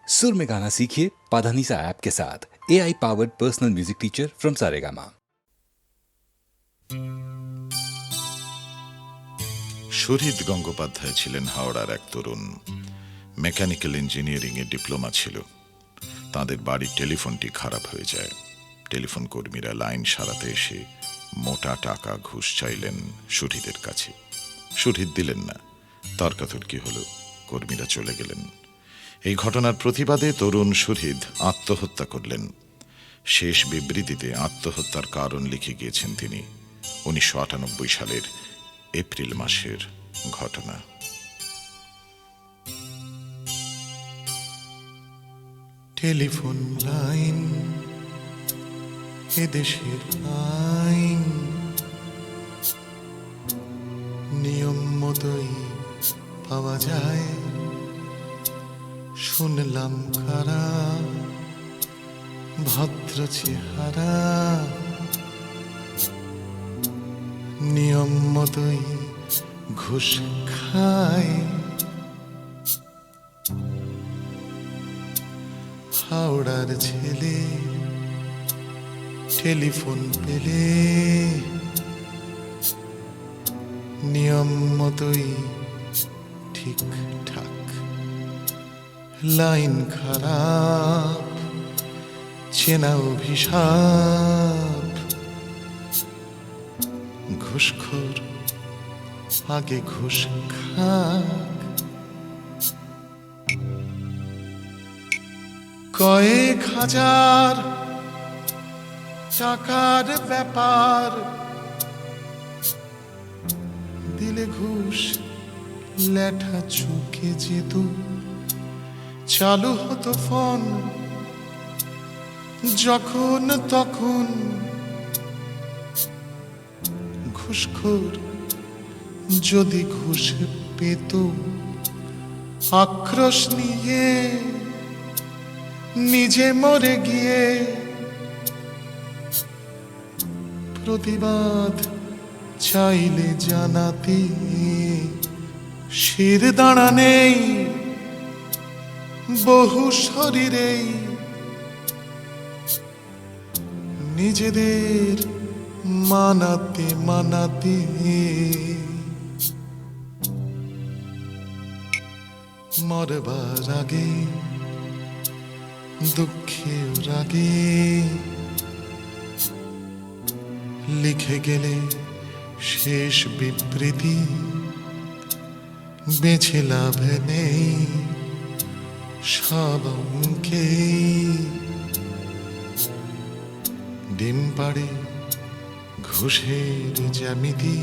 सुर में गाना सीखिए पाधानीसा ऐप के साथ। AI powered personal music teacher from Saregama. Shahid Gangopadhyay ছিলেন হাওড়ার এক তরুণ। মেকানিক্যাল ইঞ্জিনিয়ারিং এ ডিপ্লোমা ছিল। তাদের বাড়ির টেলিফোনটি খারাপ হয়ে যায়। টেলিফোন কর্মীরা লাইন সারাতে এসে মোটা টাকা ঘুষ চাইলেন শহীদের কাছে। শহীদ দিলেন না। তর্কাতর্কি হলো, কর্মীরা চলে গেলেন। এই ঘটনার প্রতিবাদে তরুণ শহীদ আত্মহত্যা করলেন। শেষ বিবৃতিতে আত্মহত্যার কারণ লিখে গিয়েছেন তিনি। 1998 সালের এপ্রিল মাসের ঘটনা। টেলিফোন লাইন এদেশের আইন, নিয়ম মতোই পাওয়া যায়। শুনলাম কারা ভদ্র চেহারা, নিয়ম মতোই ঘুষ খায়। হাওড়ার ছেলে টেলিফোন পেলে নিয়ম মতোই ঠিকঠাক। লাইন খারাপ, চেনা অভিশাপ। ঘুষখোর আগে ঘুষ খাক। কয়েক হাজার টাকার ব্যাপার, দিলে ঘুষ লেঠা চুকে যেত। চালু হতো ফোন যখন তখন। ঘুষখোর যদি ঘুষ পেত, আক্রোশ নিয়ে নিজে মরে গিয়ে প্রতিবাদ চাইলে জানাতে শির দাঁড়া নেই বহু শরীরেই। নিজেদের মানাতে মানাতে মরবার আগে দুঃখের রাগে লিখে গেলে শেষ বিবৃতি। বেছে লাভ নেই সব অঙ্কে। ডিম পাড়ে ঘুষের জ্যামিতি।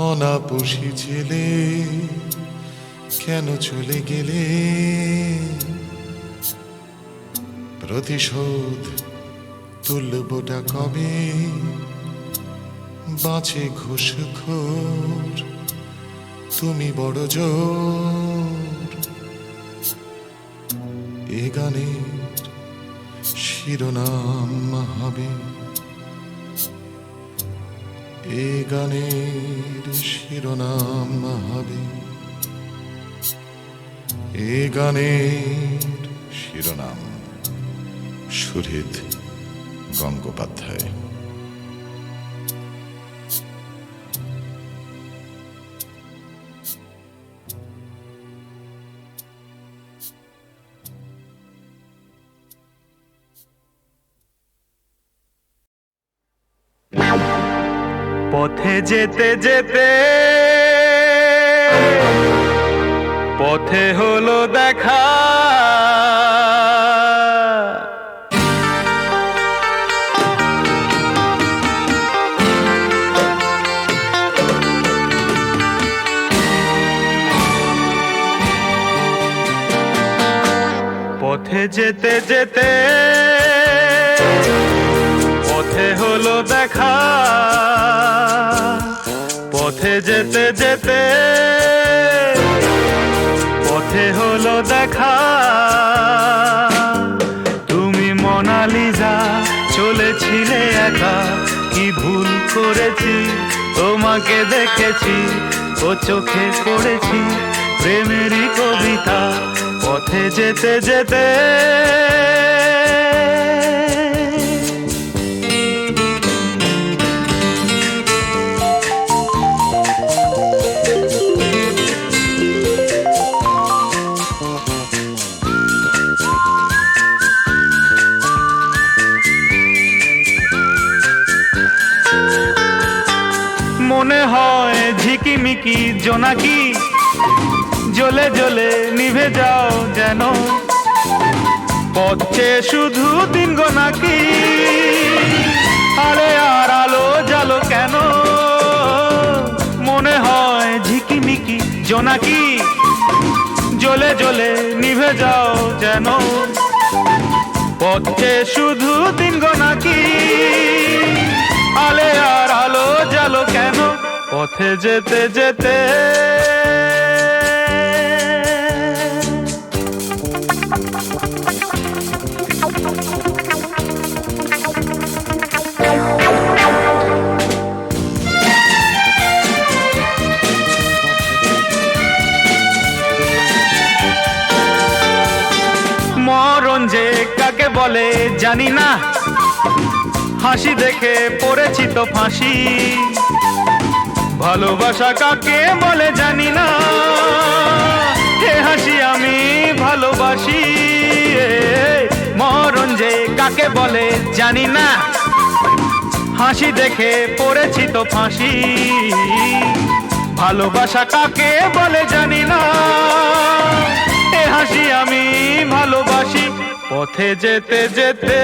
অনাপোষী ছেলে কেন চলে গেলে? প্রতিশোধ তুলবটা কবে? বাঁচে ঘুষখোর তুমি বড় জোর। এ গানের শিরোনাম হবে, এ গানের শিরোনাম হবে, এ গানের শিরোনাম শহীদ গঙ্গোপাধ্যায়। পথে যেতে যেতে পথে হলো দেখা, পথে যেতে যেতে পথে হলো দেখা। পথে যেতে যেতে পথে হলো দেখা। তুমি মোনালিসা চলেছিলে একা, কি ভুল করেছি তোমাকে দেখেছি, ও চোখে পড়েছি প্রেমেরই কবিতা। ও পথে যেতে যেতে মনে হয় ঝিকিমিকি জোনাকি জ্বলে জ্বলে নিভে যাও যেন পথে শুধু দিন গোনাকি আরে আর আলো জালো কেন মনে হয় ঝিকিমিকি জোনাকি জ্বলে জ্বলে নিভে যাও যেন পথে শুধু দিন গোনাকি আলে আর আলো জালো কেন পথে যেতে যেতে মরণ যে কাকে বলে জানি না হাসি দেখে পড়েছি তো ফাঁসি ভালোবাসা কাকে বলে জানি না হে হাসি আমি ভালোবাসি মরণ যে কাকে বলে জানি না হাসি দেখে পড়েছি তো ফাঁসি ভালোবাসা কাকে বলে জানি না হে হাসি আমি ভালোবাসি পথে যেতে যেতে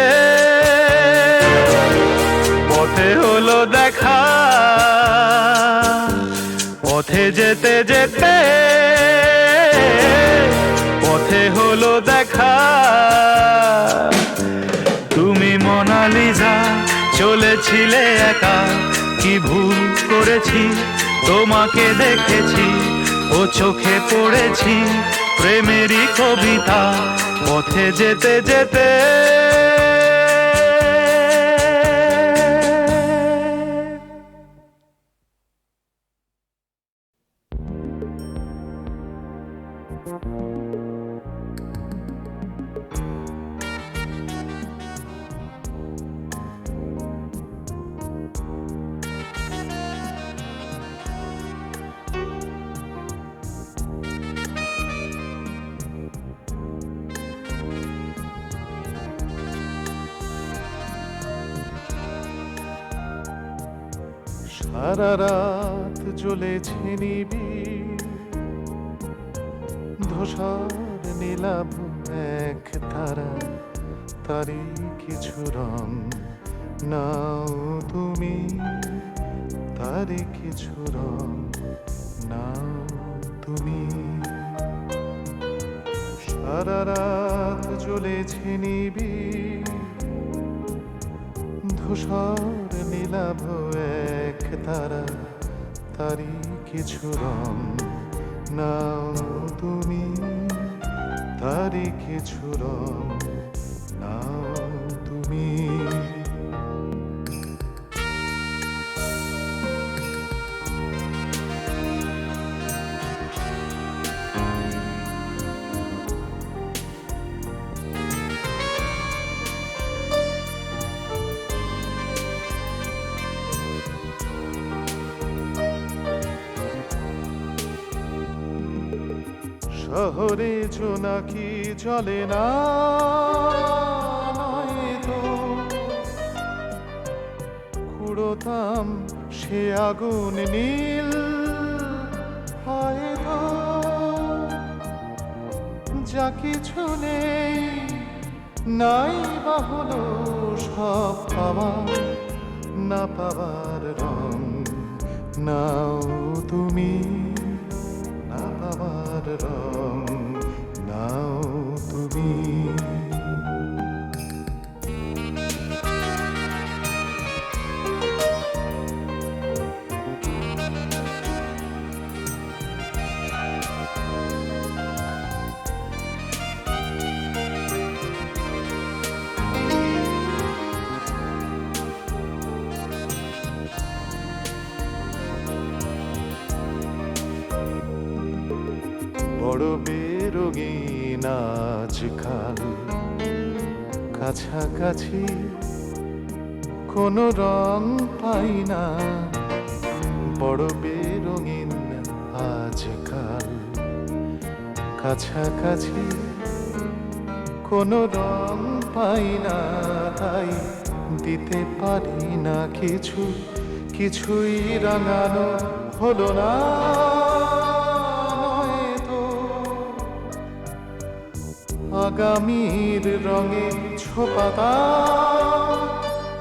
পথে হলো দেখা পথে যেতে যেতে পথে হলো দেখা তুমি মোনালিসা চলেছিলে একা কি ভুল করেছি তোমাকে দেখেছি ও চোখে পড়েছি প্রেমেরই কবিতা পথে যেতে যেতে সারা রাত জ্বলেছে নিবিড় ধূসর নীলাভ এক তারা তারই কিছু রং নাও তুমি তারই কিছু রং নাও তুমি সারা রাত জ্বলেছে নিবিড় ধূসর নীলাভ এক তারা তারই কিছু রং নাও তুমি তারই কিছু রং নাও তুমি শহরে জোনাকি চলে না তো কুড়োতাম সে আগুন নীল হয়তো যা কিছু নেই নাই বা হলো সব পাওয়া না পাওয়ার রং নাও তুমি না পাওয়ার রং নাও তুমি বড় বেরঙিন না আজকাল কাছাকাছি কোনো রং পাই না, বড় বেরঙিন আজকাল কাছাকাছি কোনো রং পাই না, তাই দিতে পারি না কিছু, কিছুই রাঙানো হলো না। নয়তো আগামীর রঙে ছোপাতা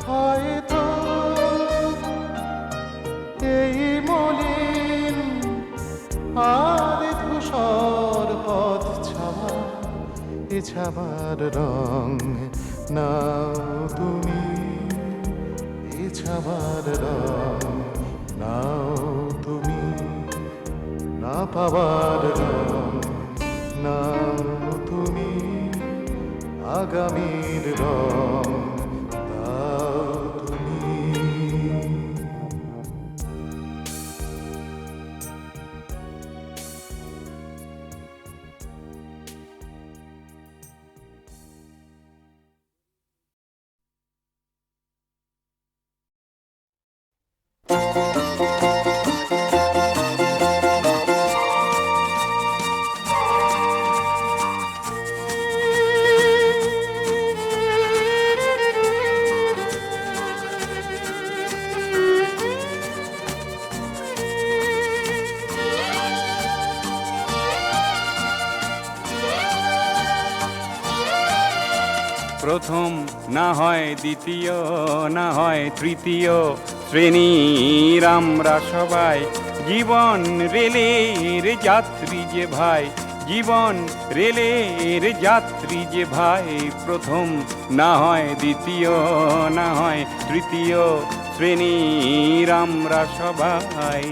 হয়তো এই মলিন আর ধূসর পথ ছাওয়া, এ ছাবার রং নাও তুমি, এ ছাবার রং নাও তুমি, না পাবার রং নাও তুমি, আগামীর রং দাও তুমি। প্রথম না হয় দ্বিতীয়, না হয় তৃতীয় শ্রেণীর আমরা সবাই। জীবন রেলের যাত্রী যে ভাই, জীবন রেলের যাত্রী যে ভাই। প্রথম না হয় দ্বিতীয়, না হয় তৃতীয় শ্রেণীর আমরা সবাই।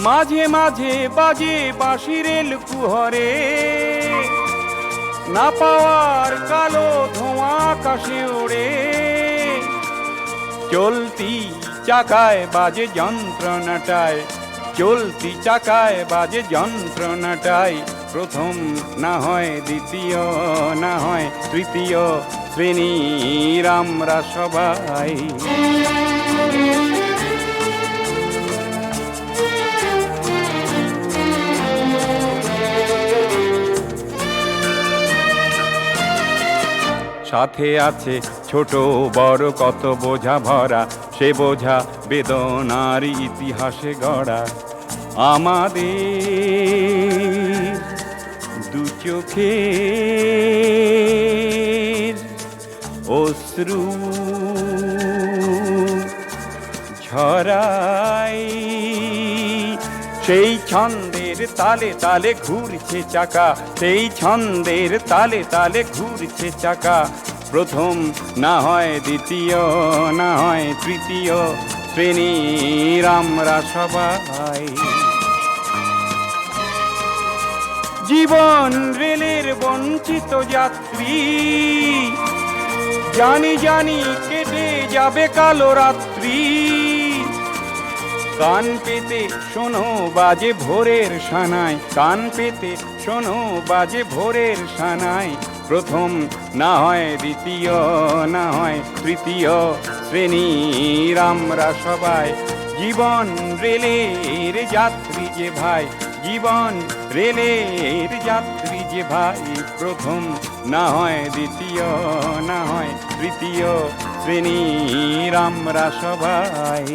মাঝে মাঝে বাজে বাঁশি রেল কুহরে, না পাওয়ার কালো ধোঁয়া আকাশে ওড়ে। চলতি চাকায় বাজে যন্ত্রণাটায়, চলতি চাকায় বাজে যন্ত্রণাটায়। প্রথম না হয় দ্বিতীয়, না হয় তৃতীয় শ্রেণীর আমরা সবাই। সাথে আছে ছোট বড় কত বোঝা ভরা, সে বোঝা বেদনার ইতিহাসে গড়া। আমাদের দু চোখের অশ্রু ঝরাই, সেই ছন্দের তালে তালে ঘুরছে চাকা, সেই ছন্দের তালে তালে ঘুরছে চাকা। প্রথম না হয় দ্বিতীয়, না হয় তৃতীয় শ্রেণীর আমরা সবাই। জীবন রেলের বঞ্চিত যাত্রী, জানি জানি কেটে যাবে কালো রাত্রি। কান পেতে শোনো বাজে ভোরের সানাই, কান পেতে শোনো বাজে ভোরের সানাই। প্রথম না হয় দ্বিতীয়, না হয় তৃতীয় শ্রেণীর আমরা সবাই। জীবন রেলের যাত্রী যে ভাই, জীবন রেলের যাত্রী যে ভাই। প্রথম না হয় দ্বিতীয়, না হয় তৃতীয় শ্রেণীর আমরা সবাই।